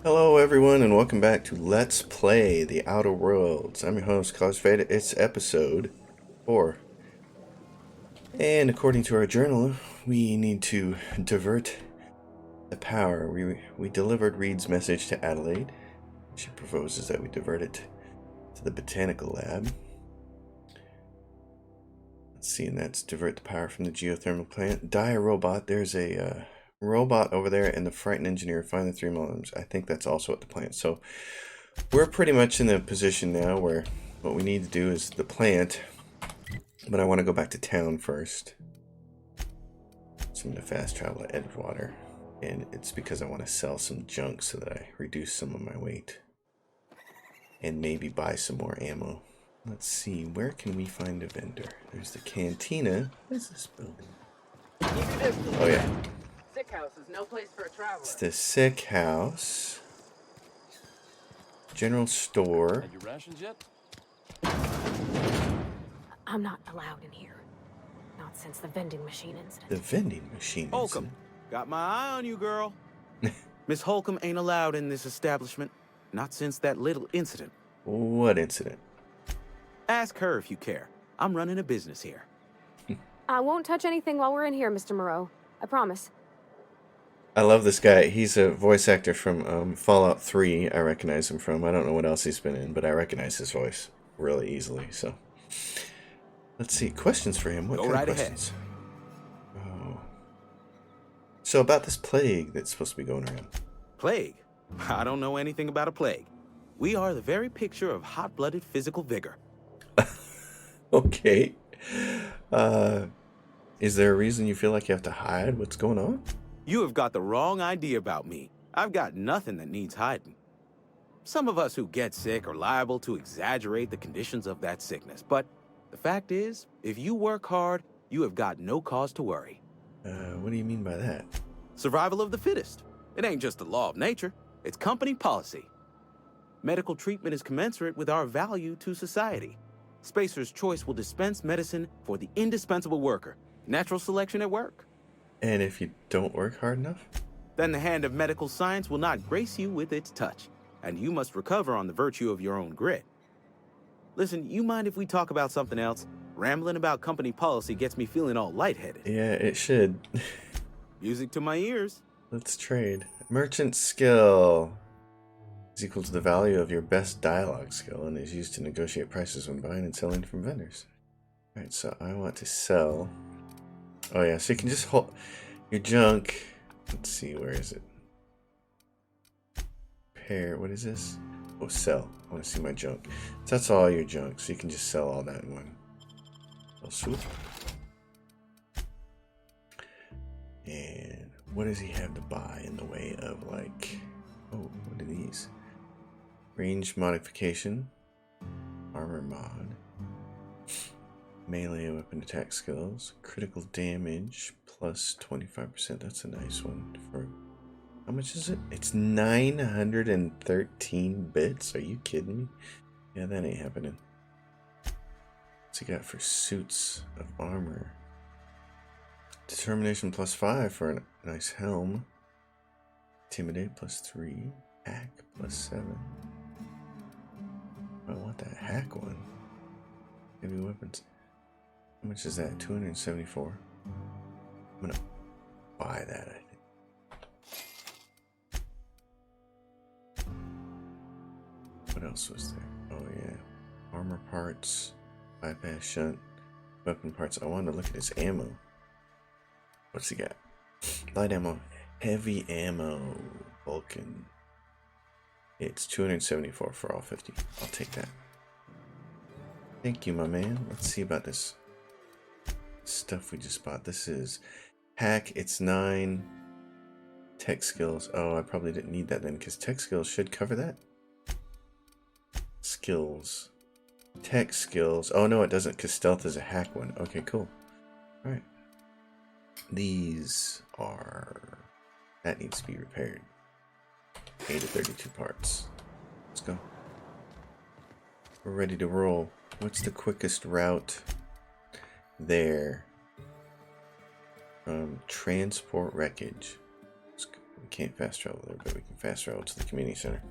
Hello, everyone, and welcome back to Let's Play The Outer Worlds. I'm your host, Cosfade. It's episode 4. And according to our journal, we need to divert the power. We delivered Reed's message to Adelaide. She proposes that we divert it to the botanical lab. Let's see, and that's divert the power from the geothermal plant. Die a robot. There's a robot over there, and the frightened engineer. Find the 3 millimeters. I think that's also at the plant. So we're pretty much in the position now where what we need to do is the plant, but I want to go back to town first. So I'm going to fast travel to Edgewater, and it's because I want to sell some junk so that I reduce some of my weight and maybe buy some more ammo. Let's see, where can we find a vendor? There's the cantina. What is this building? Oh yeah. Sick house is no place for a traveler. It's the sick house. General store. Had your rations yet? I'm not allowed in here. Not since the vending machine incident. The vending machine. Holcomb, got my eye on you, girl. Miss Holcomb ain't allowed in this establishment. Not since that little incident. What incident? Ask her if you care. I'm running a business here. I won't touch anything while we're in here, Mr. Moreau. I promise. I love this guy. He's a voice actor from Fallout 3. I recognize him from. I don't know what else he's been in, but I recognize his voice really easily. So, let's see. Questions for him. What Go kind right of questions? Oh. So about this plague that's supposed to be going around. Plague? I don't know anything about a plague. We are the very picture of hot-blooded physical vigor. Okay. Is there a reason you feel like you have to hide what's going on? You have got the wrong idea about me. I've got nothing that needs hiding. Some of us who get sick are liable to exaggerate the conditions of that sickness, but the fact is, if you work hard, you have got no cause to worry. What do you mean by that? Survival of the fittest. It ain't just a law of nature, it's company policy. Medical treatment is commensurate with our value to society. Spacer's Choice will dispense medicine for the indispensable worker. Natural selection at work. And if you don't work hard enough? Then the hand of medical science will not grace you with its touch, and you must recover on the virtue of your own grit. Listen, you mind if we talk about something else? Rambling about company policy gets me feeling all lightheaded. Yeah, it should. Music to my ears. Let's trade. Merchant skill is equal to the value of your best dialogue skill and is used to negotiate prices when buying and selling from vendors. Alright, so I want to sell. Oh yeah, so you can just hold your junk. Let's see, where is it? Pair, what is this? Oh, sell. I want to see my junk. So that's all your junk, so you can just sell all that in one. Oh, swoop. And what does he have to buy in the way of, like, oh, what are these? Range modification, armor mod, melee weapon attack skills, critical damage plus 25%. That's a nice one. For how much is it? It's 913 bits. Are you kidding me? Yeah, that ain't happening. What's he got for suits of armor? Determination plus 5 for a nice helm. Intimidate plus 3. Hack plus 7. I want that hack one. Heavy weapons. How much is that? 274. I'm gonna buy that, I think. What else was there? Oh yeah. Armor parts. Bypass shunt. Weapon parts. I wanted to look at his ammo. What's he got? Light ammo. Heavy ammo. Vulcan. It's 274 for all 50. I'll take that. Thank you, my man. Let's see about this stuff we just bought. This is hack. It's 9. Tech skills. Oh, I probably didn't need that then because tech skills should cover that. Skills. Tech skills. Oh, no, it doesn't because stealth is a hack one. Okay, cool. All right. These are... That needs to be repaired. 8 of 32 parts. Let's go. We're ready to roll. What's the quickest route there? Transport wreckage. Let's go. We can't fast travel there, but we can fast travel to the community center.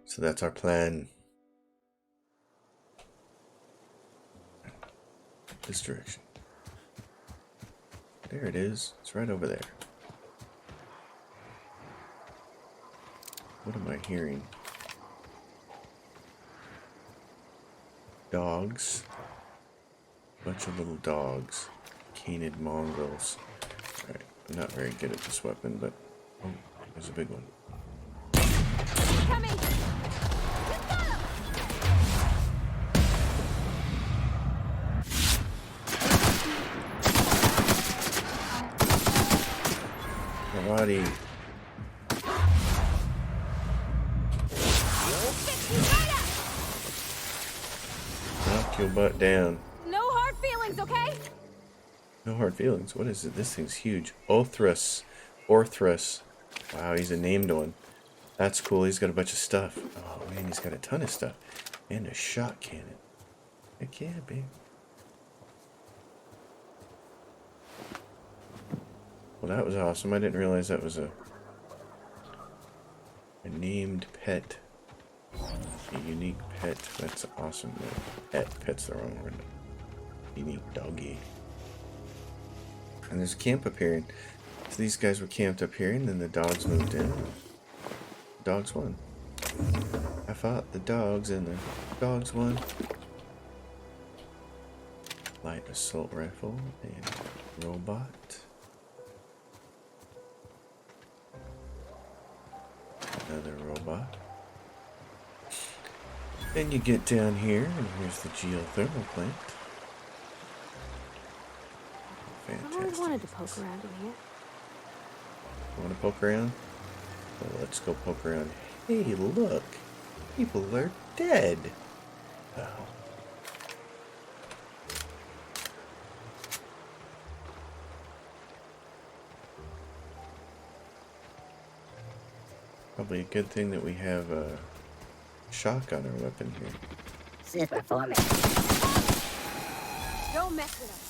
So that's our plan. This direction. There it is. It's right over there. What am I hearing? Dogs. Bunch of little dogs. Canid mongrels. Alright, I'm not very good at this weapon, but... Oh, there's a big one. Coming! Karate. Knock your butt down. No hard feelings, okay? No hard feelings. What is it? This thing's huge. Orthrus. Orthrus. Wow, he's a named one. That's cool. He's got a bunch of stuff. Oh, man, he's got a ton of stuff. And a shot cannon. Heck yeah, babe. Well, that was awesome. I didn't realize that was a named pet. A unique pet. That's awesome. No, pet's the wrong word. Unique doggy. And there's a camp up here. So these guys were camped up here, and then the dogs moved in. Dogs won. I fought the dogs, and the dogs won. Light assault rifle and robot. Another robot. Then you get down here, and here's the geothermal plant. I always Fantastic. wanted to poke around in here. Want to poke around? Well, let's go poke around. Hey, look! People are dead! Oh. Probably a good thing that we have a shock on our weapon here. Super for me. Don't mess with us.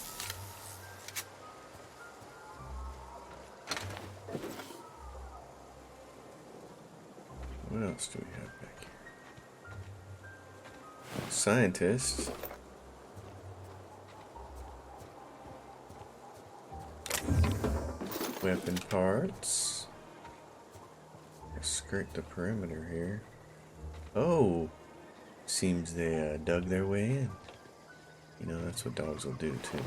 What else do we have back here? Scientists. Weapon parts. Skirt the perimeter here. Oh! Seems they dug their way in. You know, that's what dogs will do too.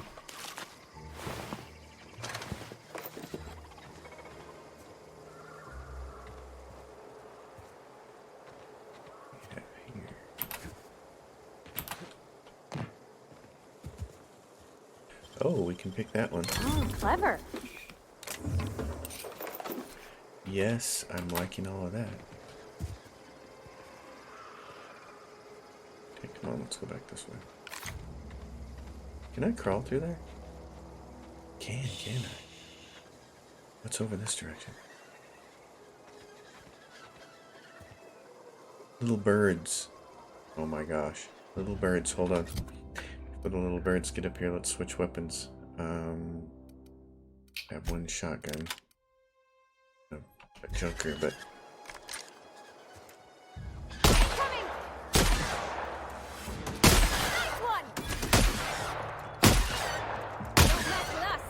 Oh, we can pick that one. Oh, clever. Yes, I'm liking all of that. Okay, come on, let's go back this way. Can I crawl through there? Can I? What's over this direction? Little birds. Oh my gosh. Little birds, hold on. Before the little birds get up here, let's switch weapons. I have one shotgun. A junker, but... Coming! Nice one! Don't mess with us.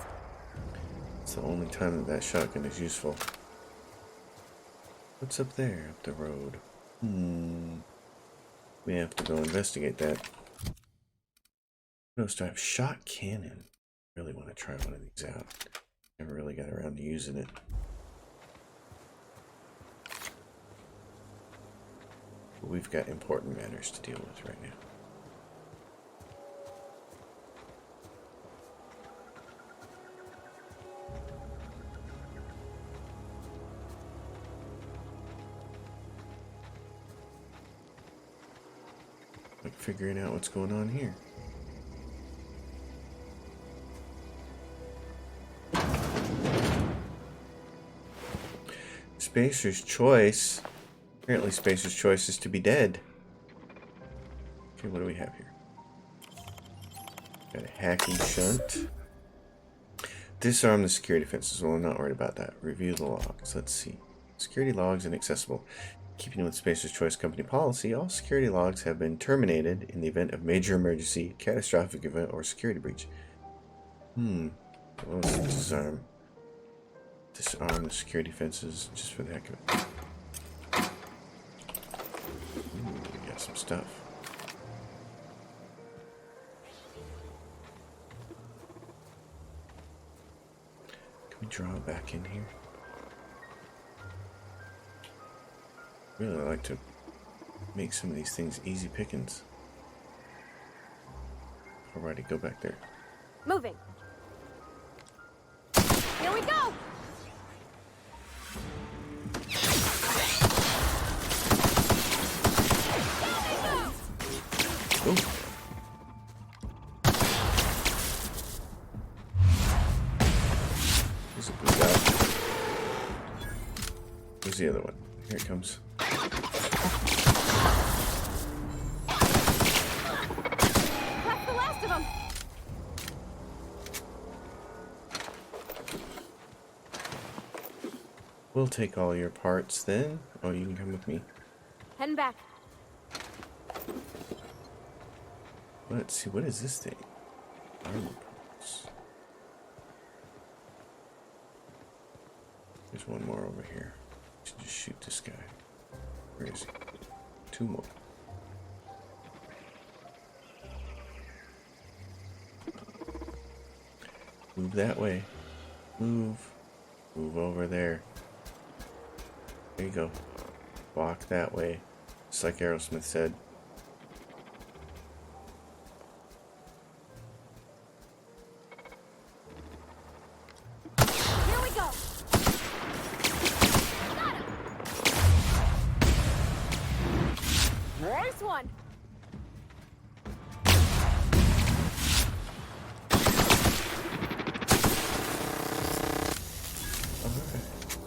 It's the only time that shotgun is useful. What's up there, up the road? We have to go investigate that. What else do I have? Shot cannon. Really want to try one of these out. Never really got around to using it. But we've got important matters to deal with right now. Like figuring out what's going on here. Spacer's choice. Apparently Spacer's choice is to be dead. Okay, what do we have here? Got a hacking shunt. Disarm the security fences. Well, I'm not worried about that. Review the logs. Let's see. Security logs inaccessible. Keeping with Spacer's Choice Company policy, all security logs have been terminated in the event of major emergency, catastrophic event, or security breach. What was it? Disarm. Disarm the security fences just for the heck of it. Ooh, we got some stuff. Can we draw it back in here? Really like to make some of these things easy pickings. Alrighty, go back there. Moving. Here we go. Ooh. There's a blue guy. Where's the other one? Here it comes. That's the last of them. We'll take all your parts then. Oh, you can come with me. Heading back. Let's see, what is this thing? Armor parts. There's one more over here. Should just shoot this guy. Where is he? Two more. Move that way. Move. Move over there. There you go. Walk that way. Just like Aerosmith said. Here we go. Got him. Nice one.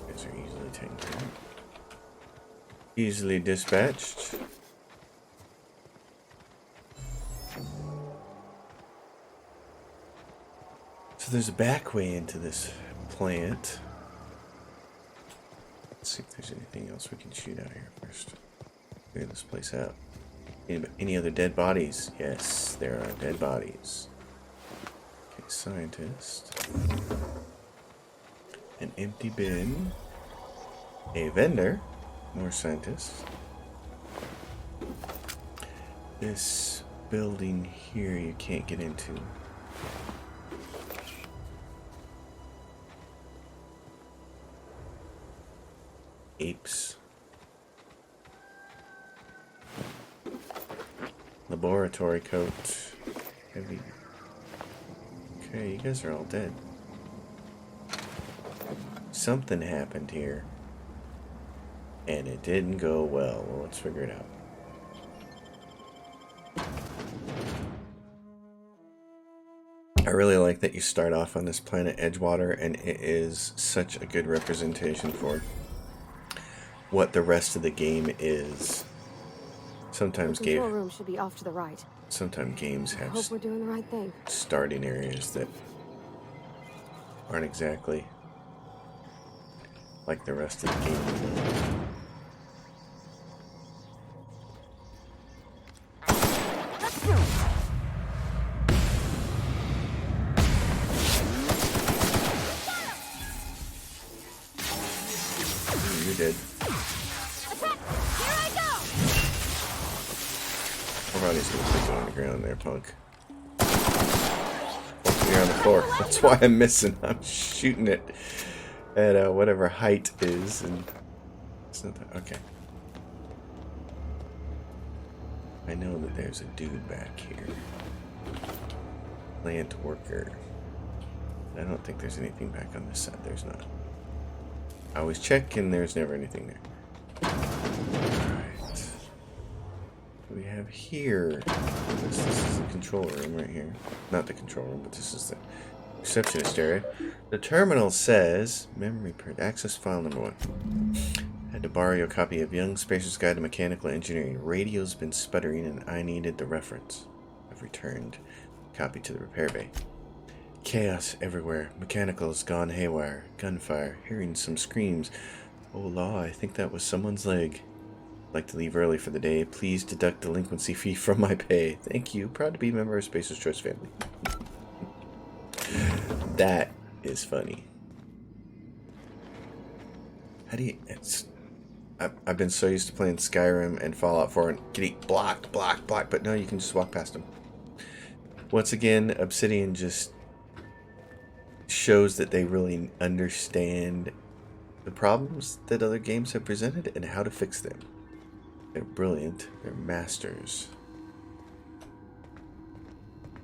These are easily taken care of. Easily dispatched. So there's a back way into this plant. Let's see if there's anything else we can shoot out here first. Clear this place out. Any other dead bodies? Yes, there are dead bodies. Okay, scientist. An empty bin. A vendor. More scientists. This building here you can't get into. Apes. Laboratory coat. Heavy. Okay, you guys are all dead. Something happened here. And it didn't go well. Well, let's figure it out. I really like that you start off on this planet Edgewater, and it is such a good representation for what the rest of the game is. Sometimes The control room should be off to the right. sometimes games I have hope we're doing the right thing. starting areas that aren't exactly like the rest of the game. Let's do it. You did. Attack! Here I go! Everybody's gonna put you on the ground there, punk. Oh, you're on the floor. That's why I'm missing. I'm shooting it at whatever height is, and it's not that. Okay. I know that there's a dude back here. Plant worker. I don't think there's anything back on this side. There's not. I always check, and there's never anything there. Alright. What do we have here? This is the control room right here. Not the control room, but this is the receptionist area. The terminal says, access file number 1. Had to borrow your copy of Young Spacer's Guide to Mechanical Engineering. Radio's been sputtering and I needed the reference. I've returned copy to the repair bay. Chaos everywhere. Mechanicals gone haywire. Gunfire. Hearing some screams. Oh, law, I think that was someone's leg. Like to leave early for the day. Please deduct delinquency fee from my pay. Thank you. Proud to be a member of Spacer's Choice family. That is funny. How do you... I've been so used to playing Skyrim and Fallout 4 and getting blocked, but no, you can just walk past them. Once again, Obsidian just shows that they really understand the problems that other games have presented and how to fix them. They're brilliant. They're masters.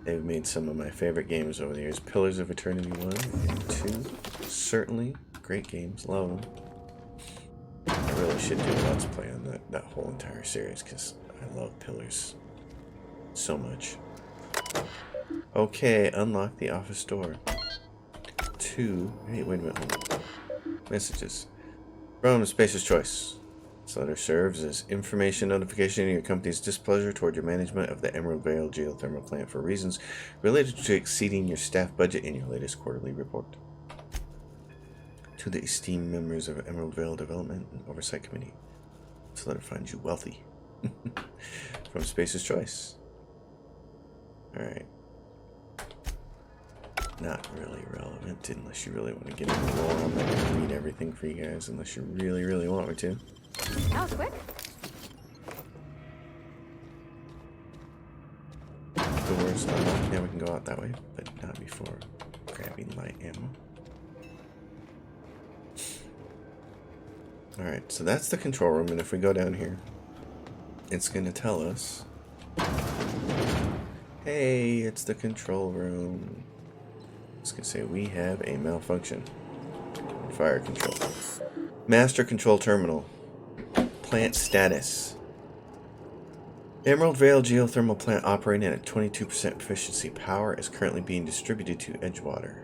They've made some of my favorite games over the years. Pillars of Eternity 1 and 2. Certainly great games. Love them. I really should do a Let's Play on that whole entire series because I love Pillars so much. Okay, unlock the office door. 2. Hey, wait a minute. Hold on. Messages. From Spacer's Choice. This letter serves as information notification of your company's displeasure toward your management of the Emerald Vale geothermal plant for reasons related to exceeding your staff budget in your latest quarterly report. To the esteemed members of Emerald Vale Development and Oversight Committee, this letter finds you wealthy. From Spacer's Choice. Alright. Not really relevant unless you really want to get into the lore. I'm not going to read everything for you guys unless you really, really want me to. That was quick. Doors unlocked. Yeah, we can go out that way, but not before grabbing light ammo. Alright, so that's the control room, and if we go down here, it's going to tell us, hey, it's the control room. It's going to say we have a malfunction. Fire control. Master control terminal. Plant status. Emerald Vale geothermal plant operating at 22% efficiency. Power is currently being distributed to Edgewater.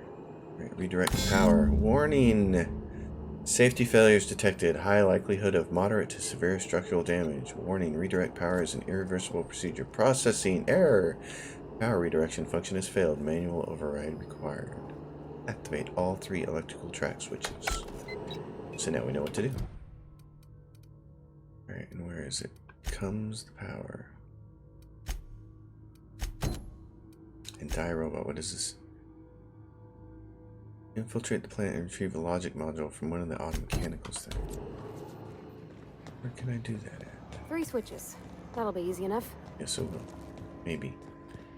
Right, redirect power. Warning! Safety failures detected. High likelihood of moderate to severe structural damage. Warning, redirect power is an irreversible procedure. Processing error. Power redirection function has failed. Manual override required. Activate all 3 electrical track switches. So now we know what to do. Alright, and where is it? Comes the power. And die robot, what is this? Infiltrate the plant and retrieve a logic module from one of the auto mechanicals there. Where can I do that at? 3 switches. That'll be easy enough. Yes, it will. Maybe.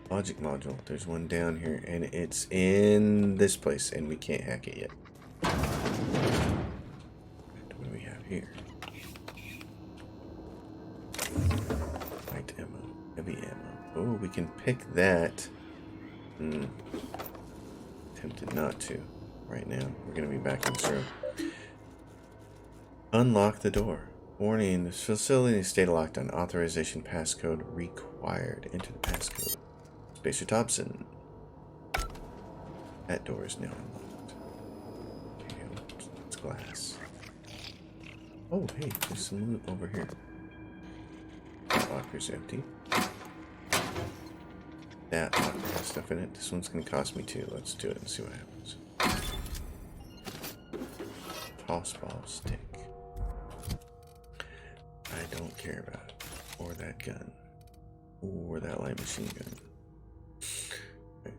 Logic module. There's one down here, and it's in this place, and we can't hack it yet. What do we have here? Light ammo. Heavy ammo. Oh, we can pick that. Tempted not to. Right now. We're going to be back in this room. Unlock the door. Warning, this facility is state locked on. Authorization passcode required. Enter the passcode. Spacer Thompson. That door is now unlocked. Okay, it's glass. Oh, hey, there's some loot over here. Locker's empty. That locker has stuff in it. This one's going to cost me 2. Let's do it and see what happens. Toss ball stick. I don't care about it. Or that gun. Or that light machine gun. Okay.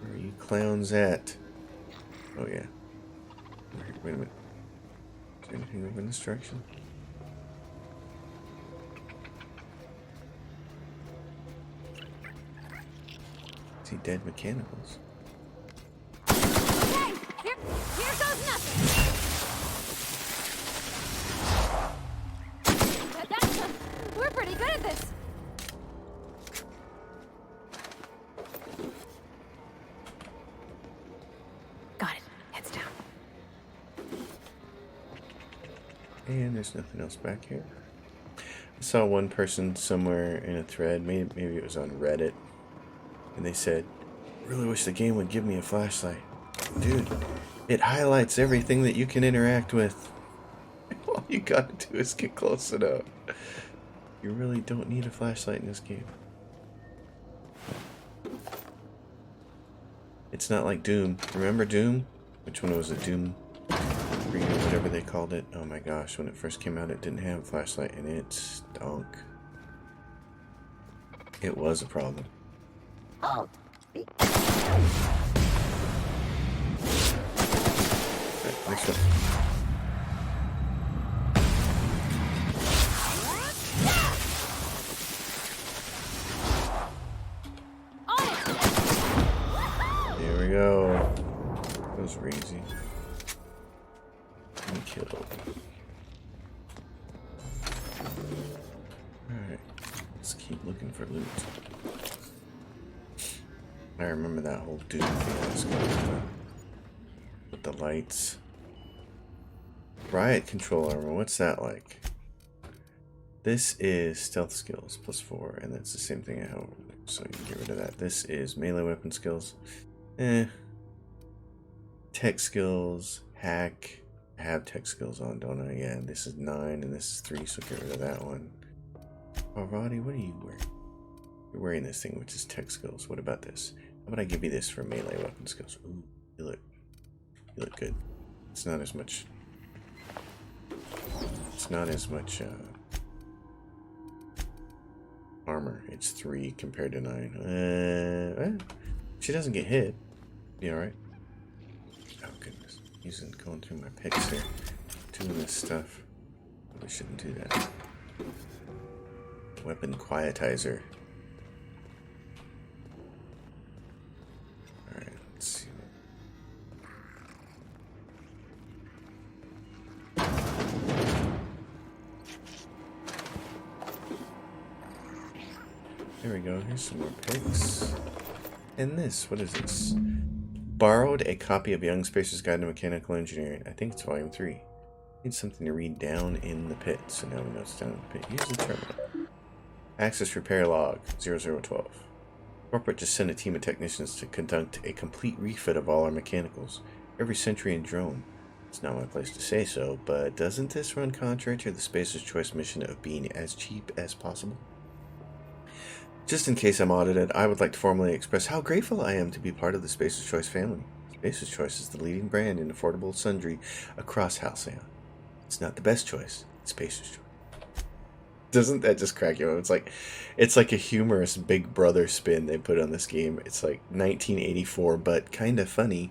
Where are you clowns at? Oh yeah. Wait a minute. Is there anything over in this direction? See dead mechanicals. Hey! Here goes nothing! We're pretty good at this! Got it. Heads down. And there's nothing else back here. I saw one person somewhere in a thread, maybe it was on Reddit, and they said, really wish the game would give me a flashlight. Dude, it highlights everything that you can interact with. All you gotta do is get close enough. You really don't need a flashlight in this game. It's not like Doom. Remember Doom? Which one was it? Doom 3 or whatever they called it. Oh my gosh, when it first came out it didn't have a flashlight and it stunk. It was a problem. Halt. Right, next one. There we go. Those were easy. And killed. Alright. Let's keep looking for loot. I remember that whole Doom fiasco with the lights. Riot control armor, what's that like? This is stealth skills +4, and that's the same thing I have over there, so you can get rid of that. This is melee weapon skills. Tech skills, hack. I have tech skills on, don't I? Yeah, this is 9 and this is 3, so get rid of that one. Parvati, what are you wearing? You're wearing this thing, which is tech skills. What about this? How about I give you this for melee weapon skills? Ooh, you look good. It's not as much. It's not as much armor. It's 3 compared to 9. She doesn't get hit. Be alright. Oh goodness. Going through my picks here. Doing this stuff. Probably shouldn't do that. Weapon quietizer. Alright, let's see. There we go. Here's some more picks. And this, what is this? Borrowed a copy of Young Spacer's Guide to Mechanical Engineering. I think it's volume 3. Need something to read down in the pit. So now we know it's down in the pit. Use the terminal. Access repair log 0012. Corporate just sent a team of technicians to conduct a complete refit of all our mechanicals. Every Sentry and drone. It's not my place to say so, but doesn't this run contrary to the Spacer's Choice mission of being as cheap as possible? Just in case I'm audited, I would like to formally express how grateful I am to be part of the Spacer's Choice family. Spacer's Choice is the leading brand in affordable sundry across Halcyon. It's not the best choice, it's Spacer's Choice. Doesn't that just crack you up? It's like a humorous Big Brother spin they put on this game. It's like 1984, but kind of funny.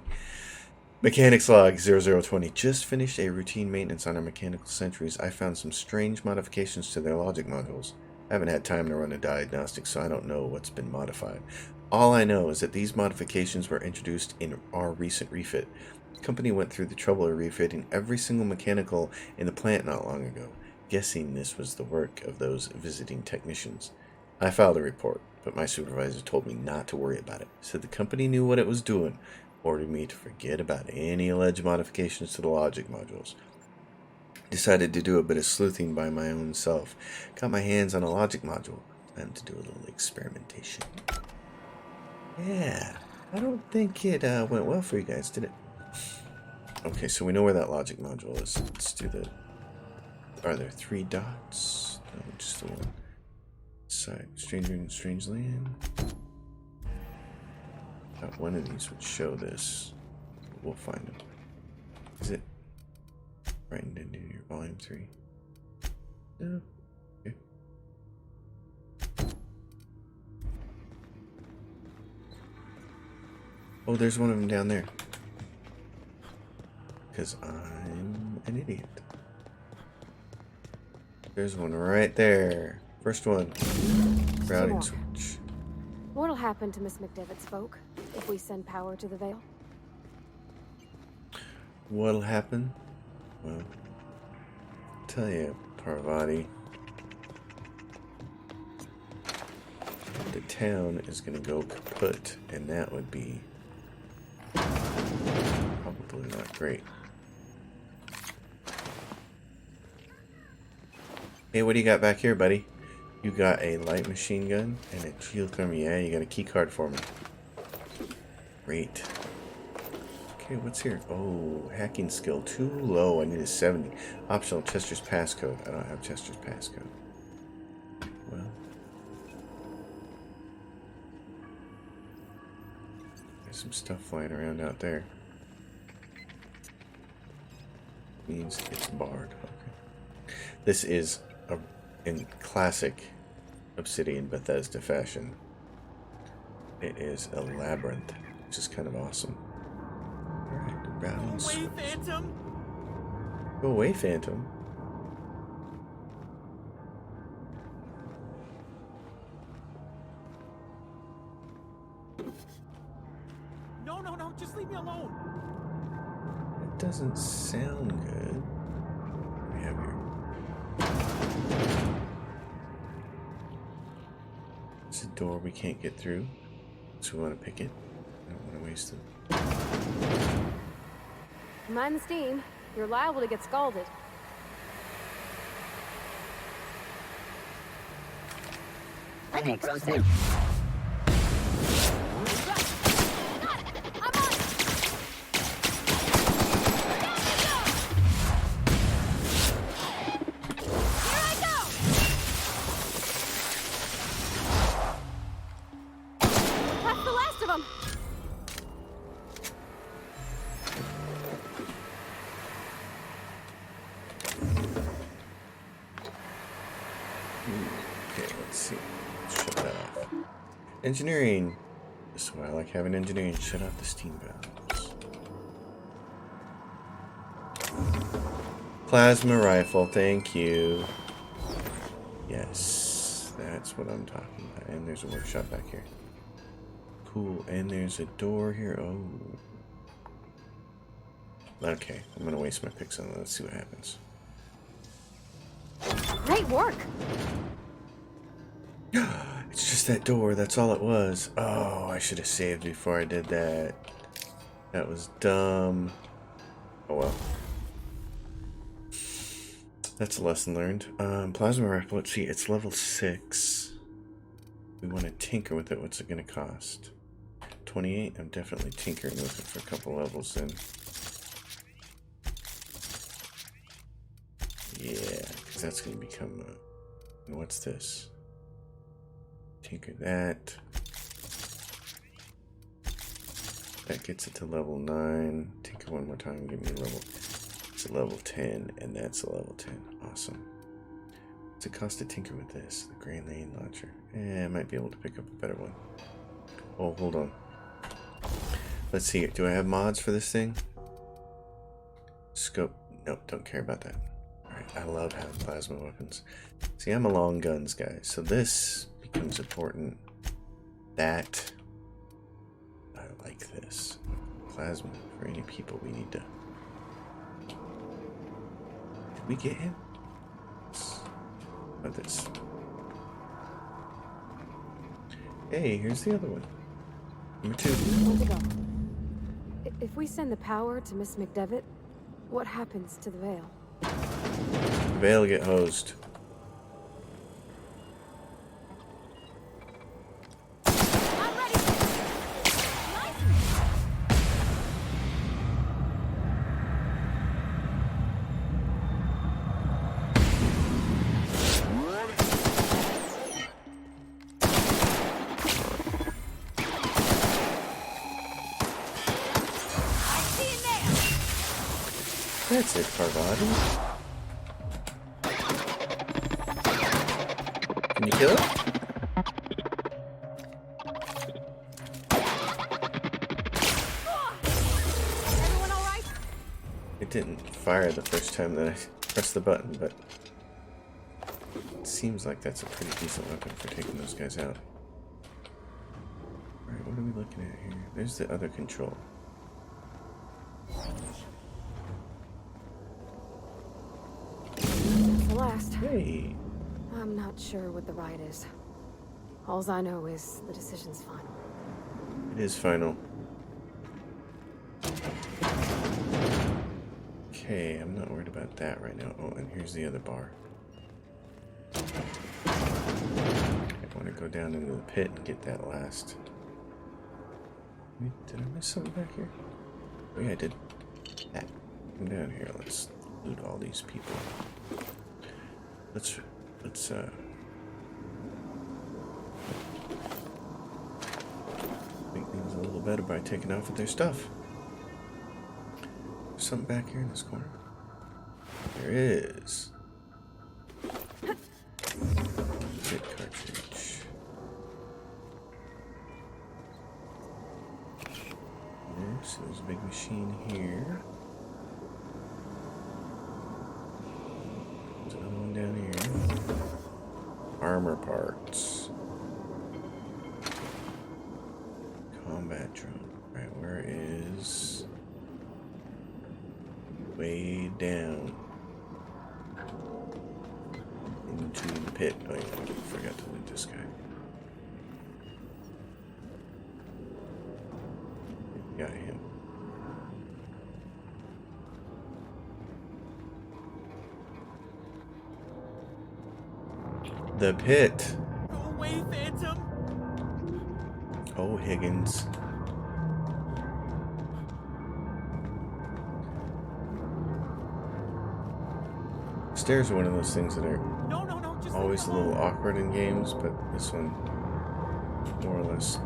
Mechanics log 0020. Just finished a routine maintenance on our mechanical sentries. I found some strange modifications to their logic modules. I haven't had time to run a diagnostic, so I don't know what's been modified. All I know is that these modifications were introduced in our recent refit. The company went through the trouble of refitting every single mechanical in the plant not long ago, guessing this was the work of those visiting technicians. I filed a report, but my supervisor told me not to worry about it. Said the company knew what it was doing, ordered me to forget about any alleged modifications to the logic modules. Decided to do a bit of sleuthing by my own self. Got my hands on a logic module. Time to do a little experimentation. Yeah, I don't think it went well for you guys, did it? Okay, so we know where that logic module is. Let's do the... Are there 3 dots? No, just the one. Side. Stranger in Strange Land. Thought one of these would show this. We'll find them. Is it right into your volume 3? No. Okay. Oh, there's one of them down there. Because I'm an idiot. There's one right there. First one. Routing switch. What'll happen to Miss McDevitt's folk if we send power to the Vale? What'll happen? Well, I'll tell you, Parvati. The town is gonna go kaput, and that would be probably not great. Hey, what do you got back here, buddy? You got a light machine gun and a geothermal. Yeah, you got a key card for me. Great. Okay, what's here? Oh, hacking skill. Too low. I need a 70. Optional Chester's passcode. I don't have Chester's passcode. some stuff flying around out there. Means it's barred. Okay. This is in classic Obsidian Bethesda fashion. It is a labyrinth, which is kind of awesome. Alright, round Go away, Phantom! Go away, Phantom. No, just leave me alone! That doesn't sound good. What do we have here? It's a door we can't get through, so we want to pick it. I don't want to waste it. Mind the steam. You're liable to get scalded. I think so. That's the last of them. Okay, let's see. Shut that off. Engineering. This is why I like having engineering. Shut off the steam valves. Plasma rifle, thank you. Yes, that's what I'm talking about. And there's a workshop back here. Cool, and there's a door here. Oh. Okay, I'm gonna waste my picks on that. Let's see what happens. Great work. It's just that door, that's all it was. Oh, I should have saved before I did that. That was dumb. Oh well. That's a lesson learned. Plasma rifle, let's see, it's level 6. We want to tinker with it. What's it going to cost? 28? I'm definitely tinkering with it for a couple levels then. Yeah, because that's going to become what's this? Tinker that. That gets it to level 9. Tinker one more time, give me a level. It's a level 10, and that's a level 10. Awesome. What's it cost to tinker with this? The Grand Lane Launcher. I might be able to pick up a better one. Oh, hold on. Let's see. Do I have mods for this thing? Scope. Nope, don't care about that. Alright, I love having plasma weapons. See, I'm a long guns guy, so this becomes important. That. I like this. Plasma for any people we need to. Did we get him? About this. Hey, here's the other one. Number 2. Where'd they go? If we send the power to Miss McDevitt, what happens to the Veil? The Veil get hosed. I'm ready. That's it, Parvati. Can you kill it? Everyone all right? It didn't fire the first time that I pressed the button, but it seems like that's a pretty decent weapon for taking those guys out. Alright, what are we looking at here? There's the other control. That's the last. Hey! I'm not sure what the right is. Alls I know is the decision's final. It is final. Okay, I'm not worried about that right now. Oh, and here's the other bar. I want to go down into the pit and get that last. Wait, did I miss something back here? Oh yeah, I did. That. Come down here. Let's loot all these people. Let's make things a little better by taking off with their stuff. There's something back here in this corner. There is. Bit cartridge. So there's a big machine here. There's another one down here. Armor parts. Combat drone. Right, where is... Way down. Into the pit. Oh, yeah, I forgot to loot this guy. Got him. The pit. Go away, Phantom! Oh, Higgins. Stairs are one of those things that are No, just always a little awkward in games, but this one more or less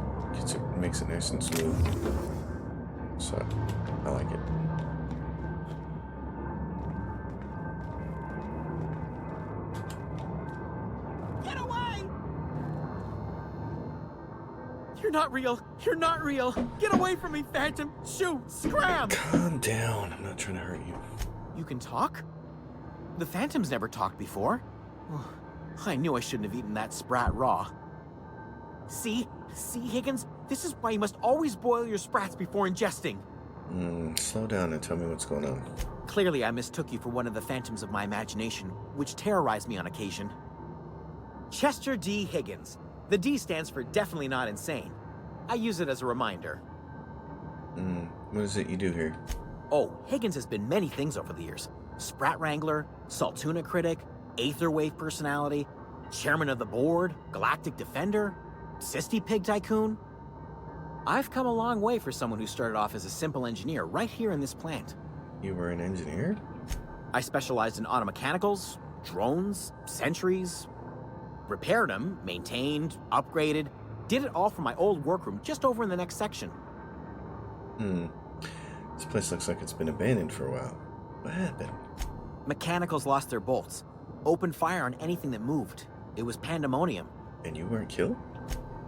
makes it nice and smooth. So, I like it. Get away! You're not real. You're not real. Get away from me, Phantom. Shoot! Scram! Calm down. I'm not trying to hurt you. You can talk? The Phantom's never talked before. Oh, I knew I shouldn't have eaten that sprat raw. See, Higgins? This is why you must always boil your sprats before ingesting. Slow down and tell me what's going on. Clearly, I mistook you for one of the phantoms of my imagination, which terrorized me on occasion. Chester D. Higgins. The D stands for definitely not insane. I use it as a reminder. What is it you do here? Oh, Higgins has been many things over the years. Sprat Wrangler, Saltuna Critic, Aetherwave Personality, Chairman of the Board, Galactic Defender, Sisty Pig Tycoon. I've come a long way for someone who started off as a simple engineer right here in this plant. You were an engineer? I specialized in automechanicals, drones, sentries, repaired them, maintained, upgraded, did it all from my old workroom just over in the next section. This place looks like it's been abandoned for a while. What happened? Mechanicals lost their bolts, opened fire on anything that moved. It was pandemonium. And you weren't killed?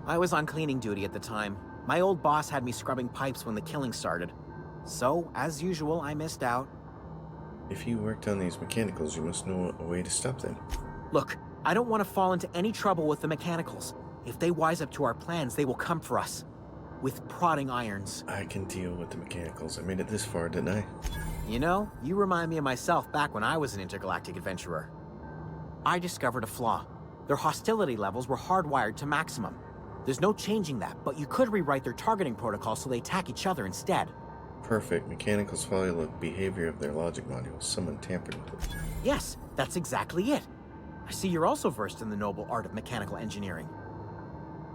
I was on cleaning duty at the time. My old boss had me scrubbing pipes when the killing started. So, as usual, I missed out. If you worked on these mechanicals, you must know a way to stop them. Look, I don't want to fall into any trouble with the mechanicals. If they wise up to our plans, they will come for us. With prodding irons. I can deal with the mechanicals. I made it this far, didn't I? You know, you remind me of myself back when I was an intergalactic adventurer. I discovered a flaw. Their hostility levels were hardwired to maximum. There's no changing that, but you could rewrite their targeting protocol so they attack each other instead. Perfect. Mechanicals follow the behavior of their logic modules. Someone tampered with it. Yes, that's exactly it. I see you're also versed in the noble art of mechanical engineering.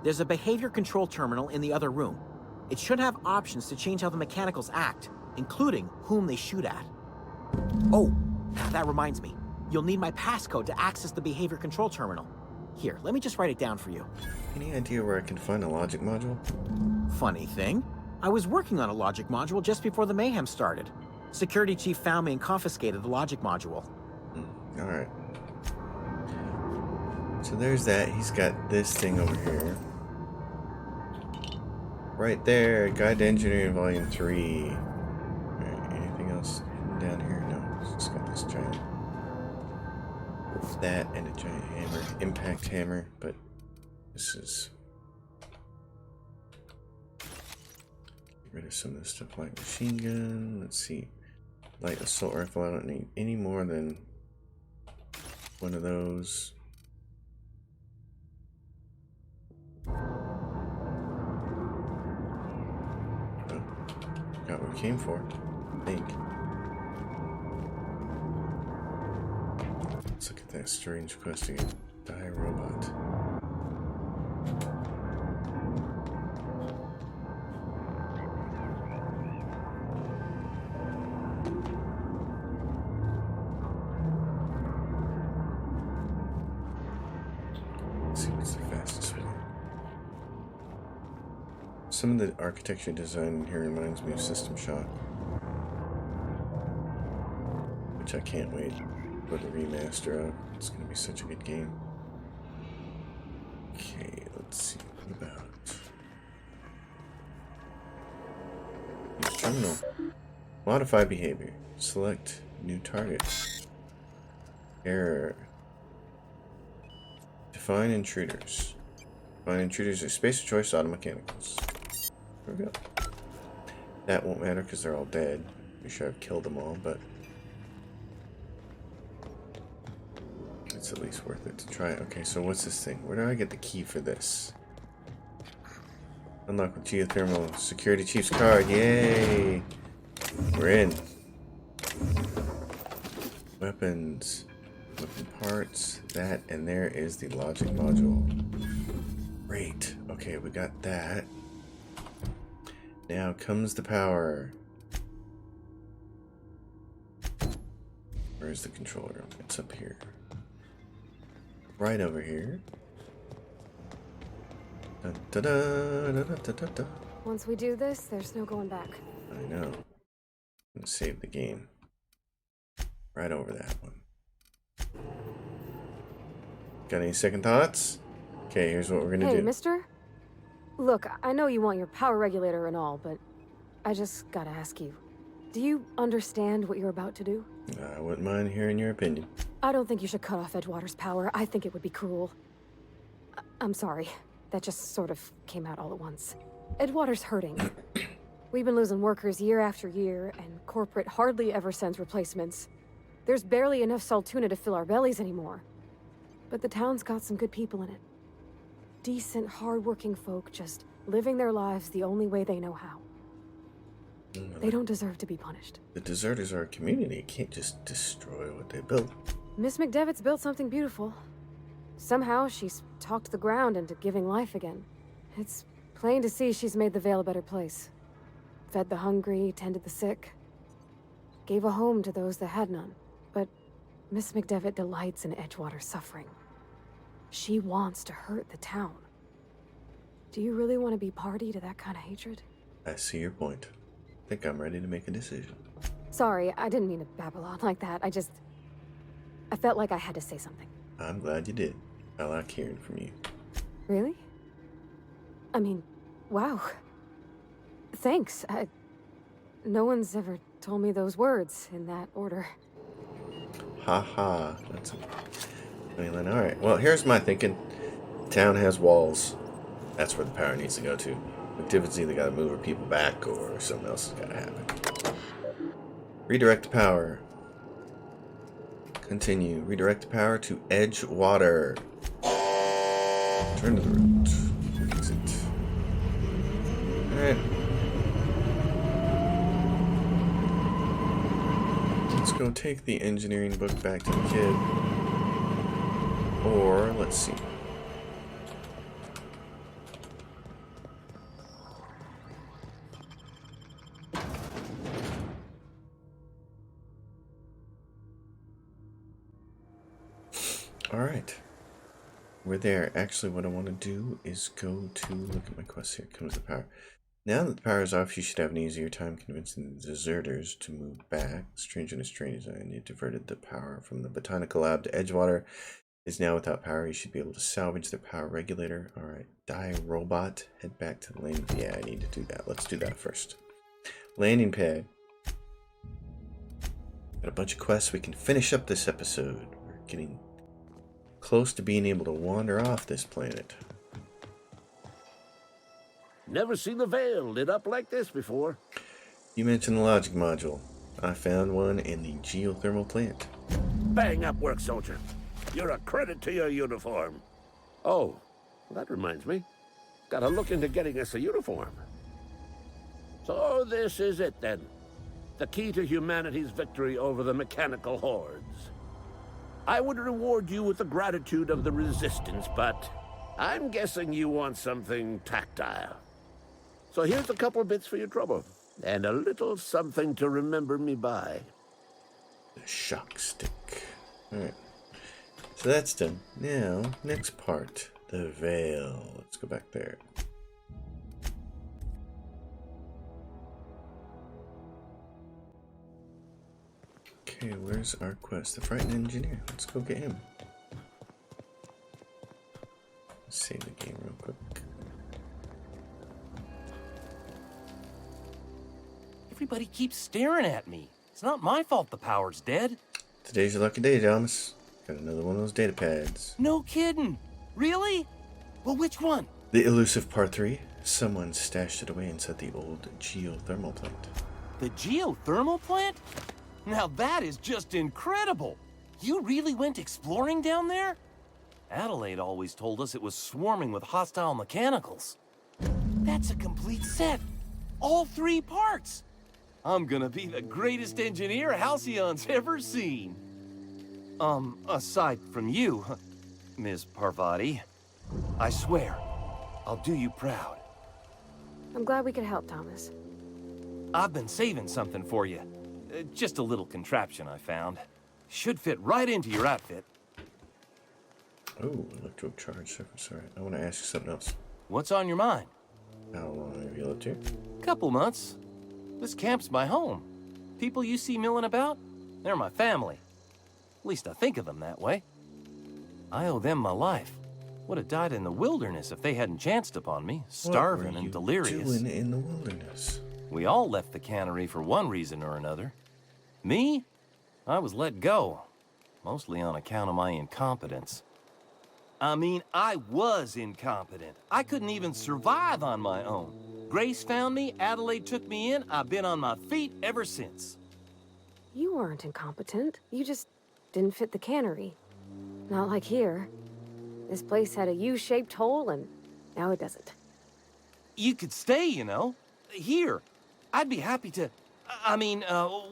There's a behavior control terminal in the other room. It should have options to change how the mechanicals act, including whom they shoot at. Oh, that reminds me. You'll need my passcode to access the behavior control terminal. Here, let me just write it down for you. Any idea where I can find a logic module? Funny thing, I was working on a logic module just before the mayhem started. Security chief found me and confiscated the logic module. Alright. So there's that. He's got this thing over here. Right there. Guide to Engineering Volume 3. Alright, anything else hidden down here? No. It's just got this giant... that and a giant hammer. Impact hammer, but this is... get rid of some of this stuff like machine gun. Let's see. Light assault rifle. I don't need any more than one of those. Oh, got what we came for, I think. Let's look at that strange quest again. Die robot. Let's see what's the fastest way. Some of the architecture design in here reminds me of System Shock, which I can't wait for the remaster of. It's going to be such a good game. Okay, let's see. What about use terminal? Modify behavior. Select new target. Error. Define intruders. Define intruders are space of choice auto mechanicals. There we go. That won't matter because they're all dead. Be sure I've killed them all, but it's at least worth it to try. Okay, so what's this thing? Where do I get the key for this? Unlock with geothermal security chief's card. Yay! We're in. Weapons. Weapon parts. That, and there is the logic module. Great. Okay, we got that. Now comes the power. Where's the controller? It's up here. Right over here. Dun, dun, dun, dun, dun, dun, dun. Once we do this, there's no going back. I know. I'm gonna save the game. Right over that one. Got any second thoughts? Okay, here's what we're gonna Hey, do. mister? Look, I know you want your power regulator and all, but I just gotta ask you. Do you understand what you're about to do? I wouldn't mind hearing your opinion. I don't think you should cut off Edgewater's power. I think it would be cruel. I'm sorry. That just sort of came out all at once. Edgewater's hurting. We've been losing workers year after year, and corporate hardly ever sends replacements. There's barely enough Saltuna to fill our bellies anymore. But the town's got some good people in it. Decent, hard-working folk just living their lives the only way they know how. They don't deserve to be punished. The deserters are a community. You can't just destroy what they built. Miss McDevitt's built something beautiful. Somehow she's talked the ground into giving life again. It's plain to see she's made the Vale a better place. Fed the hungry, tended the sick. Gave a home to those that had none. But Miss McDevitt delights in Edgewater's suffering. She wants to hurt the town. Do you really want to be party to that kind of hatred? I see your point. I think I'm ready to make a decision. Sorry, I didn't mean to babble on like that. I felt like I had to say something. I'm glad you did. I like hearing from you. Really? I mean, wow. Thanks. No one's ever told me those words in that order. Ha ha. That's a... Well, alright. Well, here's my thinking. The town has walls. That's where the power needs to go to. McDevitt's either got to move her people back or something else has got to happen. Redirect the power. Continue. Redirect the power to Edgewater. Turn to the route. Exit. Alright. Let's go take the engineering book back to the kid. Or, let's see. Alright. We're there. Actually, what I want to do is go to... Look at my quest. Here comes the power. Now that the power is off, you should have an easier time convincing the deserters to move back. Strange in its train design. You diverted the power from the Botanical Lab to Edgewater. Is now without power. You should be able to salvage the power regulator. Alright. Die robot. Head back to the landing pad. Yeah, I need to do that. Let's do that first. Landing pad. Got a bunch of quests. We can finish up this episode. We're getting close to being able to wander off this planet. Never seen the Vale lit up like this before. You mentioned the logic module. I found one in the geothermal plant. Bang up work, soldier. You're a credit to your uniform. Oh, that reminds me. Gotta look into getting us a uniform. So this is it then. The key to humanity's victory over the mechanical hordes. I would reward you with the gratitude of the Resistance, but I'm guessing you want something tactile. So here's a couple of bits for your trouble, and a little something to remember me by. The shock stick. Alright. So that's done. Now, next part. The Vale. Let's go back there. Okay, where's our quest? The frightened engineer. Let's go get him. Save the game real quick. Everybody keeps staring at me. It's not my fault the power's dead. Today's your lucky day, Thomas. Got another one of those data pads. No kidding. Really? Well, which one? The elusive part 3. Someone stashed it away inside the old geothermal plant. The geothermal plant? Now that is just incredible. You really went exploring down there? Adelaide always told us it was swarming with hostile mechanicals. That's a complete set. All 3 parts. I'm gonna be the greatest engineer Halcyon's ever seen. Aside from you, Ms. Parvati, I swear, I'll do you proud. I'm glad we could help, Thomas. I've been saving something for you. Just a little contraption I found. Should fit right into your outfit. Oh, electro charge surface. Alright, I want to ask you something else. What's on your mind? How long have you lived here? Couple months. This camp's my home. People you see milling about, they're my family. At least I think of them that way. I owe them my life. Would have died in the wilderness if they hadn't chanced upon me, starving and delirious. What were you doing in the wilderness? We all left the cannery for one reason or another. Me? I was let go, mostly on account of my incompetence. I mean, I was incompetent. I couldn't even survive on my own. Grace found me, Adelaide took me in, I've been on my feet ever since. You weren't incompetent. You just didn't fit the cannery. Not like here. This place had a U-shaped hole, and now it doesn't. You could stay, you know. Here. I'd be happy to... I mean,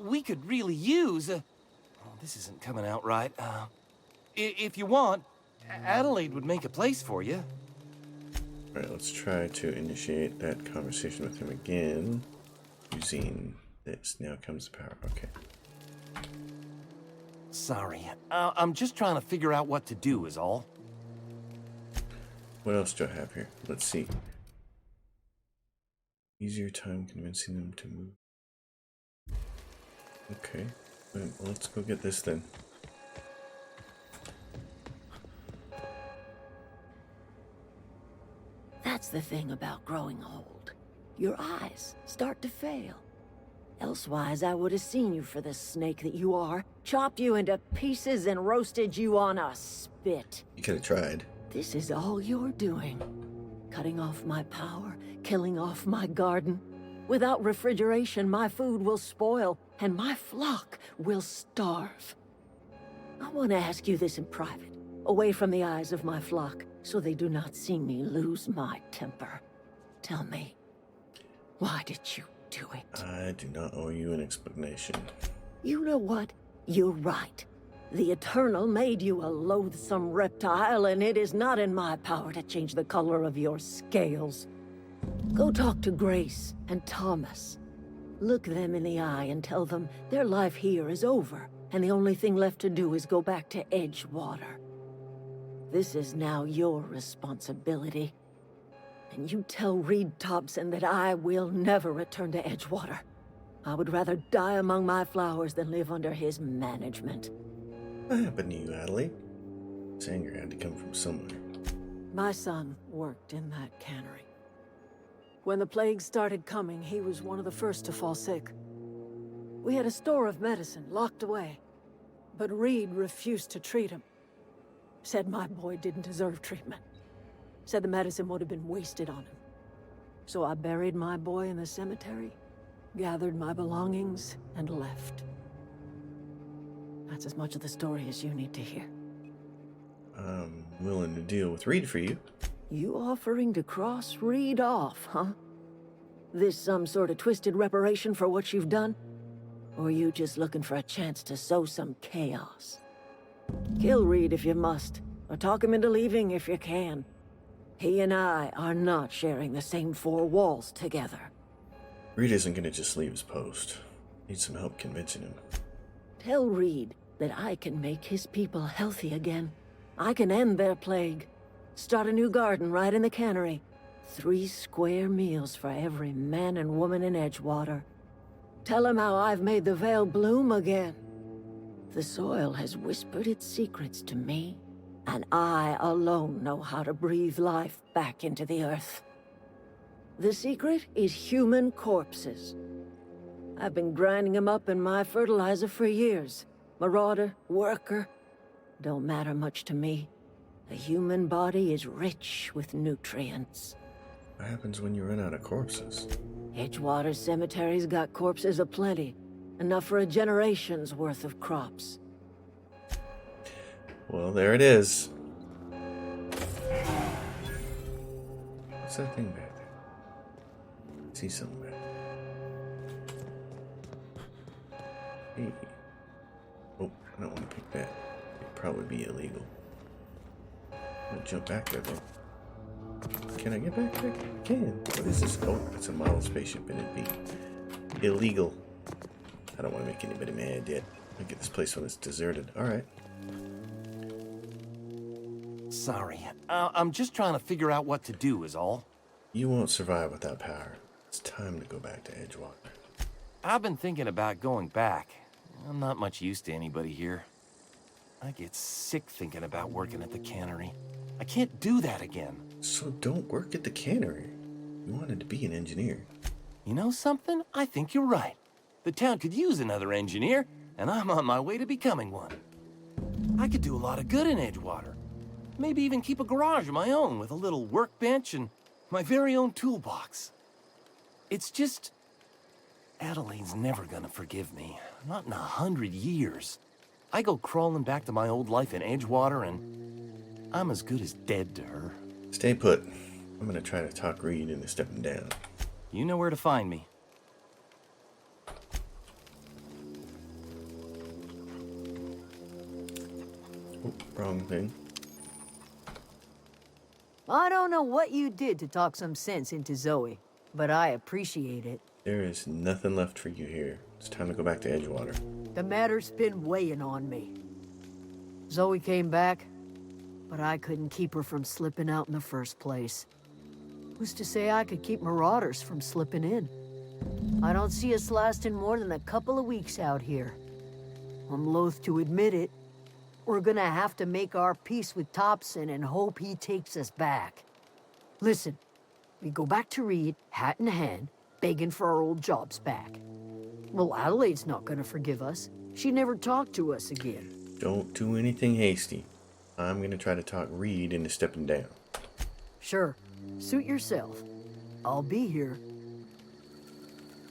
we could really use... oh, this isn't coming out right. If you want, Adelaide would make a place for you. Alright, let's try to initiate that conversation with him again. Using this. Now comes the power. Okay. Sorry. I'm just trying to figure out what to do is all. What else do I have here? Let's see. Easier time convincing them to move. Okay. Well, let's go get this then. That's the thing about growing old. Your eyes start to fail. Elsewise, I would have seen you for the snake that you are, chopped you into pieces and roasted you on a spit. You could have tried. This is all you're doing. Cutting off my power, killing off my garden. Without refrigeration, my food will spoil, and my flock will starve. I want to ask you this in private, away from the eyes of my flock, so they do not see me lose my temper. Tell me, why did you do it? I do not owe you an explanation. You know what? You're right. The Eternal made you a loathsome reptile, and it is not in my power to change the color of your scales. Go talk to Grace and Thomas. Look them in the eye and tell them their life here is over, and the only thing left to do is go back to Edgewater. This is now your responsibility. And you tell Reed Thompson that I will never return to Edgewater. I would rather die among my flowers than live under his management. What happened to you, Adelaide? This anger had to come from somewhere. My son worked in that cannery. When the plague started coming, he was one of the first to fall sick. We had a store of medicine locked away, but Reed refused to treat him. Said my boy didn't deserve treatment. Said the medicine would have been wasted on him. So I buried my boy in the cemetery, gathered my belongings, and left. That's as much of the story as you need to hear. I'm willing to deal with Reed for you. You offering to cross Reed off, huh? This some sort of twisted reparation for what you've done? Or you just looking for a chance to sow some chaos? Kill Reed if you must, or talk him into leaving if you can. He and I are not sharing the same four walls together. Reed isn't gonna just leave his post. Need some help convincing him. Tell Reed that I can make his people healthy again. I can end their plague. Start a new garden right in the cannery. 3 square meals for every man and woman in Edgewater. Tell him how I've made the Vale bloom again. The soil has whispered its secrets to me, and I alone know how to breathe life back into the earth. The secret is human corpses. I've been grinding them up in my fertilizer for years. Marauder, worker, don't matter much to me. The human body is rich with nutrients. What happens when you run out of corpses? Edgewater Cemetery's got corpses aplenty. Enough for a generation's worth of crops. Well, there it is. What's that thing back there? I see something back there. Hey. Oh, I don't want to pick that. It'd probably be illegal. I'm gonna jump back there though. Can I get back there? I can. What is this? Oh, it's a model spaceship and it'd be illegal. I don't want to make anybody mad yet. Look at this place when it's deserted. Alright. Sorry. I'm just trying to figure out what to do is all. You won't survive without power. It's time to go back to Edgewater. I've been thinking about going back. I'm not much use to anybody here. I get sick thinking about working at the cannery. I can't do that again. So don't work at the cannery. You wanted to be an engineer. You know something? I think you're right. The town could use another engineer, and I'm on my way to becoming one. I could do a lot of good in Edgewater. Maybe even keep a garage of my own with a little workbench and my very own toolbox. It's just... Adelaide's never gonna forgive me. Not in 100 years. I go crawling back to my old life in Edgewater, and I'm as good as dead to her. Stay put. I'm gonna try to talk Reed into stepping down. You know where to find me. Oh, wrong thing. I don't know what you did to talk some sense into Zoe, but I appreciate it. There is nothing left for you here. It's time to go back to Edgewater. The matter's been weighing on me. Zoe came back, but I couldn't keep her from slipping out in the first place. Who's to say I could keep Marauders from slipping in? I don't see us lasting more than a couple of weeks out here. I'm loath to admit it. We're gonna have to make our peace with Thompson and hope he takes us back. Listen, we go back to Reed, hat in hand, begging for our old jobs back. Well, Adelaide's not gonna forgive us. She never talked to us again. Don't do anything hasty. I'm gonna try to talk Reed into stepping down. Sure, suit yourself. I'll be here.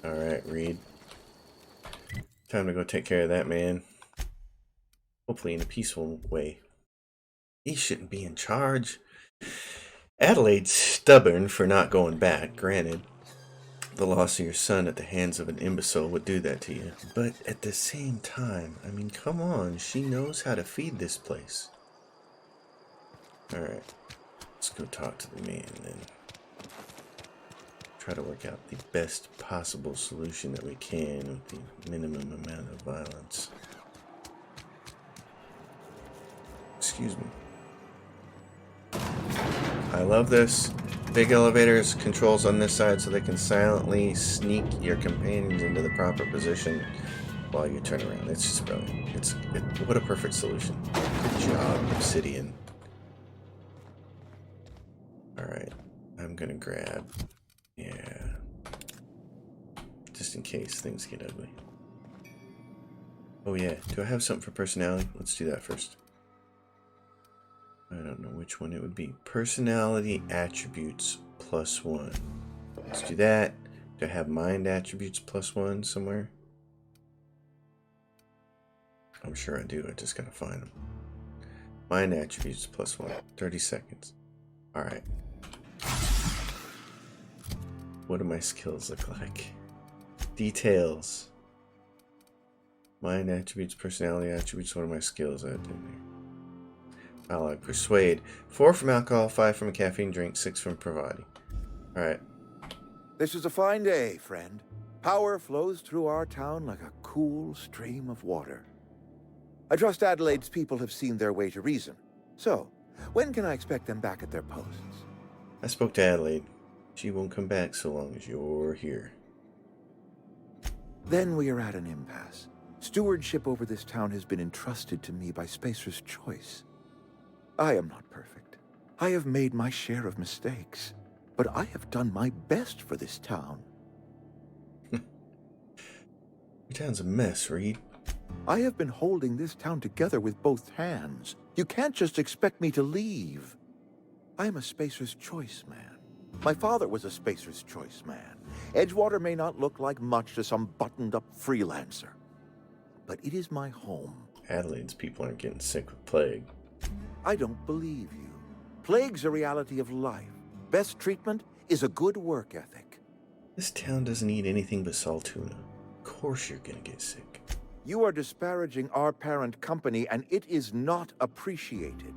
Alright, Reed. Time to go take care of that man. Hopefully in a peaceful way. He shouldn't be in charge. Adelaide's stubborn for not going back, granted. The loss of your son at the hands of an imbecile would do that to you. But at the same time, I mean, come on. She knows how to feed this place. Alright. Let's go talk to the man then. Try to work out the best possible solution that we can with the minimum amount of violence. Excuse me. I love this. Big elevators, controls on this side so they can silently sneak your companions into the proper position while you turn around. It's just brilliant. What a perfect solution. Good job, Obsidian. Alright, I'm gonna grab... Yeah. Just in case things get ugly. Oh yeah, do I have something for personality? Let's do that first. I don't know which one it would be. Personality attributes +1. Let's do that. Do I have mind attributes +1 somewhere? I'm sure I do. I just gotta find them. Mind attributes +1. 30 seconds. Alright. What do my skills look like? Details. Mind attributes, personality attributes. What are my skills at in there? Dialogue. Persuade. 4 from alcohol, 5 from a caffeine drink, 6 from bravado. Alright. This is a fine day, friend. Power flows through our town like a cool stream of water. I trust Adelaide's people have seen their way to reason. So, when can I expect them back at their posts? I spoke to Adelaide. She won't come back so long as you're here. Then we are at an impasse. Stewardship over this town has been entrusted to me by Spacer's Choice. I am not perfect. I have made my share of mistakes, but I have done my best for this town. Your town's a mess, Reed. I have been holding this town together with both hands. You can't just expect me to leave. I am a Spacer's Choice man. My father was a Spacer's Choice man. Edgewater may not look like much to some buttoned-up freelancer, but it is my home. Adelaide's people aren't getting sick with plague. I don't believe you. Plague's a reality of life. Best treatment is a good work ethic. This town doesn't eat anything but saltuna. Of course you're gonna get sick. You are disparaging our parent company, and it is not appreciated.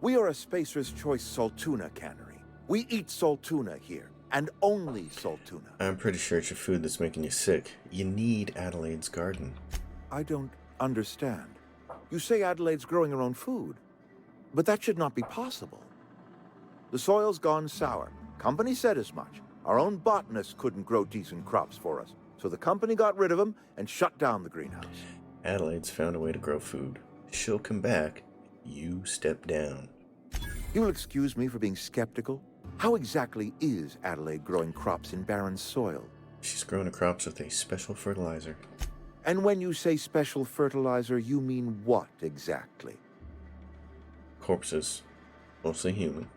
We are a Spacer's Choice Saltuna cannery. We eat Saltuna here, and only Saltuna. I'm pretty sure it's your food that's making you sick. You need Adelaide's garden. I don't understand. You say Adelaide's growing her own food, but that should not be possible. The soil's gone sour. Company said as much. Our own botanist couldn't grow decent crops for us, so the company got rid of him and shut down the greenhouse. Adelaide's found a way to grow food. She'll come back. You step down. You'll excuse me for being skeptical. How exactly is Adelaide growing crops in barren soil? She's growing her crops with a special fertilizer. And when you say special fertilizer, you mean what exactly? Corpses. Mostly human.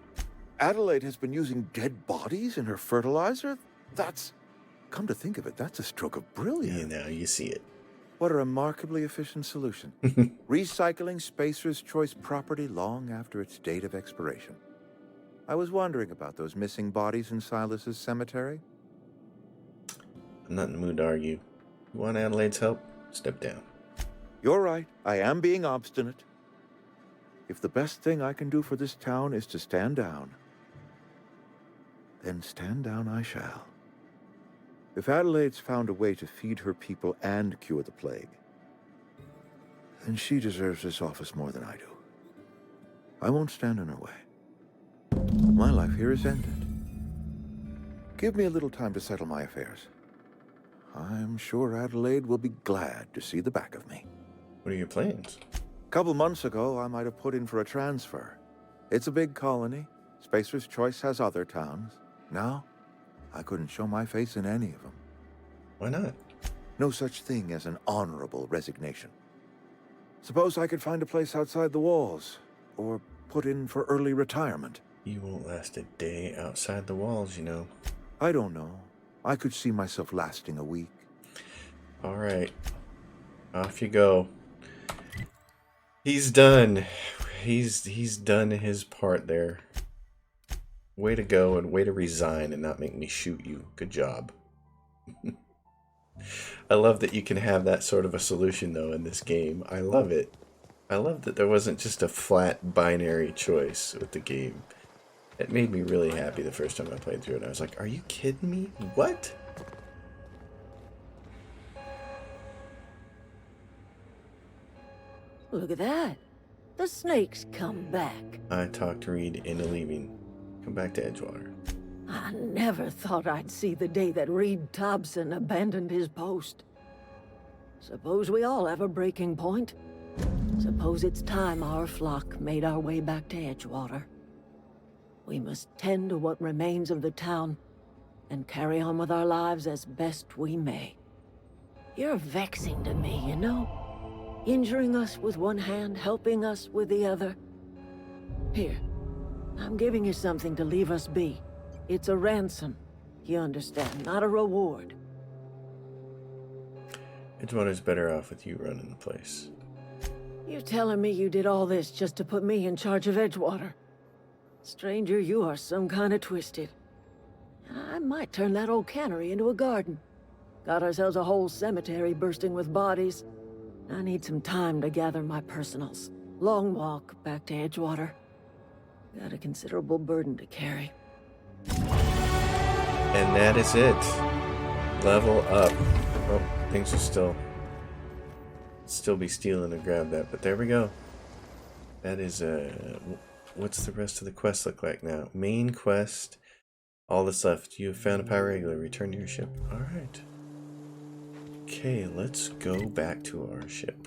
Adelaide has been using dead bodies in her fertilizer? Come to think of it, that's a stroke of brilliance. Yeah, now you see it. What a remarkably efficient solution. Recycling Spacer's Choice property long after its date of expiration. I was wondering about those missing bodies in Silas's cemetery. I'm not in the mood to argue. You want Adelaide's help? Step down. You're right. I am being obstinate. If the best thing I can do for this town is to stand down, then stand down I shall. If Adelaide's found a way to feed her people and cure the plague, then she deserves this office more than I do. I won't stand in her way. My life here is ended. Give me a little time to settle my affairs. I'm sure Adelaide will be glad to see the back of me. What are your plans? A couple months ago, I might have put in for a transfer. It's a big colony. Spacer's Choice has other towns. Now, I couldn't show my face in any of them. Why not? No such thing as an honorable resignation. Suppose I could find a place outside the walls, or put in for early retirement. You won't last a day outside the walls, you know. I don't know. I could see myself lasting a week. All right. Off you go. He's done. He's done his part there. Way to go and way to resign and not make me shoot you. Good job. I love that you can have that sort of a solution, though, in this game. I love it. I love that there wasn't just a flat binary choice with the game. It made me really happy the first time I played through it. I was like, are you kidding me? What? Look at that. The snake's come back. I talked Reed into leaving. Come back to Edgewater. I never thought I'd see the day that Reed Thompson abandoned his post. Suppose we all have a breaking point. Suppose it's time our flock made our way back to Edgewater. We must tend to what remains of the town and carry on with our lives as best we may. You're vexing to me, you know? Injuring us with one hand, helping us with the other. Here, I'm giving you something to leave us be. It's a ransom, you understand, not a reward. Edgewater's better off with you running the place. You're telling me you did all this just to put me in charge of Edgewater? Stranger, you are some kind of twisted. I might turn that old cannery into a garden. Got ourselves a whole cemetery bursting with bodies. I need some time to gather my personals. Long walk back to Edgewater. Got a considerable burden to carry. And that is it. Level up. Oh, things will still be stealing to grab that, but there we go. That is what's the rest of the quest look like now? Main quest. All that's left. You have found a pirate regular. Return to your ship. Alright. Okay, let's go back to our ship.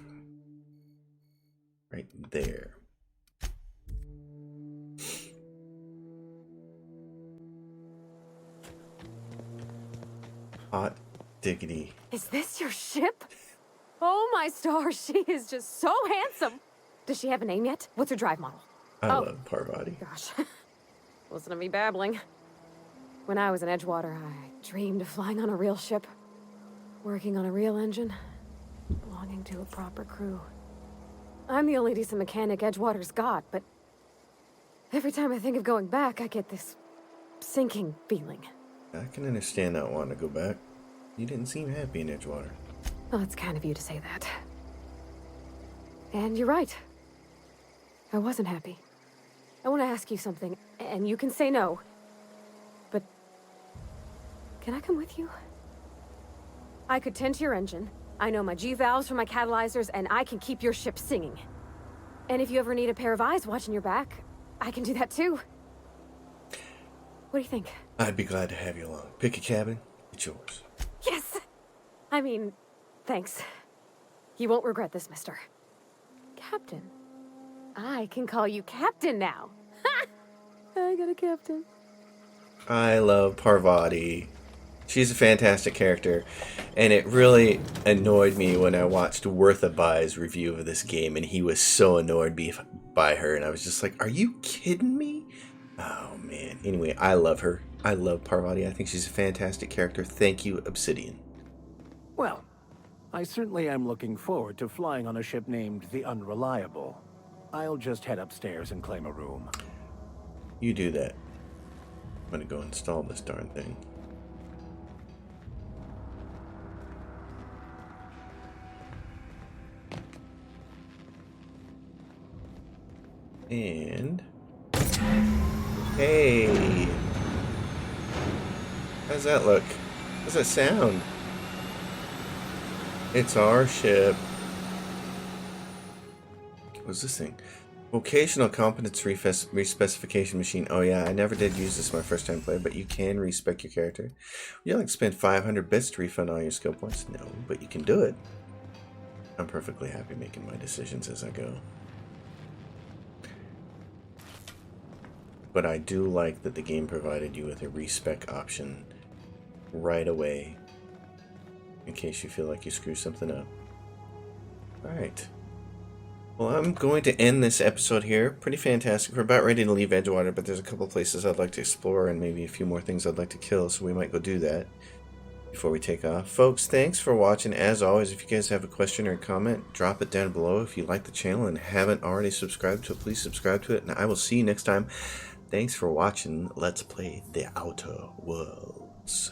Right there. Hot diggity. Is this your ship? Oh my stars, she is just so handsome. Does she have a name yet? What's her drive model? I love Parvati. Gosh, listen to me babbling. When I was in Edgewater, I dreamed of flying on a real ship, working on a real engine, belonging to a proper crew. I'm the only decent mechanic Edgewater's got, but every time I think of going back, I get this sinking feeling. I can understand not wanting to go back. You didn't seem happy in Edgewater. Well, it's kind of you to say that. And you're right. I wasn't happy. I want to ask you something, and you can say no. But can I come with you? I could tend to your engine. I know my G-valves from my catalyzers, and I can keep your ship singing. And if you ever need a pair of eyes watching your back, I can do that too. What do you think? I'd be glad to have you along. Pick a cabin, it's yours. Yes! I mean, thanks. You won't regret this, mister. Captain. I can call you Captain now. Ha! I got a captain. I love Parvati. She's a fantastic character, and it really annoyed me when I watched Worth a Buy's review of this game, and he was so annoyed by her, and I was just like, are you kidding me? Oh, man. Anyway, I love her. I love Parvati. I think she's a fantastic character. Thank you, Obsidian. Well, I certainly am looking forward to flying on a ship named the Unreliable. I'll just head upstairs and claim a room. You do that. I'm gonna go install this darn thing. And hey, how's that look? How's that sound? It's our ship. What's this thing? Vocational competence respecification machine. Oh yeah, I never did use this my first time play, but you can respec your character. Would you like to spend 500 bits to refund all your skill points? No, but you can do it. I'm perfectly happy making my decisions as I go. But I do like that the game provided you with a respec option right away in case you feel like you screw something up. Alright. Well, I'm going to end this episode here. Pretty fantastic. We're about ready to leave Edgewater, but there's a couple places I'd like to explore and maybe a few more things I'd like to kill, so we might go do that before we take off. Folks, thanks for watching. As always, if you guys have a question or a comment, drop it down below. If you like the channel and haven't already subscribed to it, please subscribe to it, and I will see you next time. Thanks for watching Let's Play The Outer Worlds.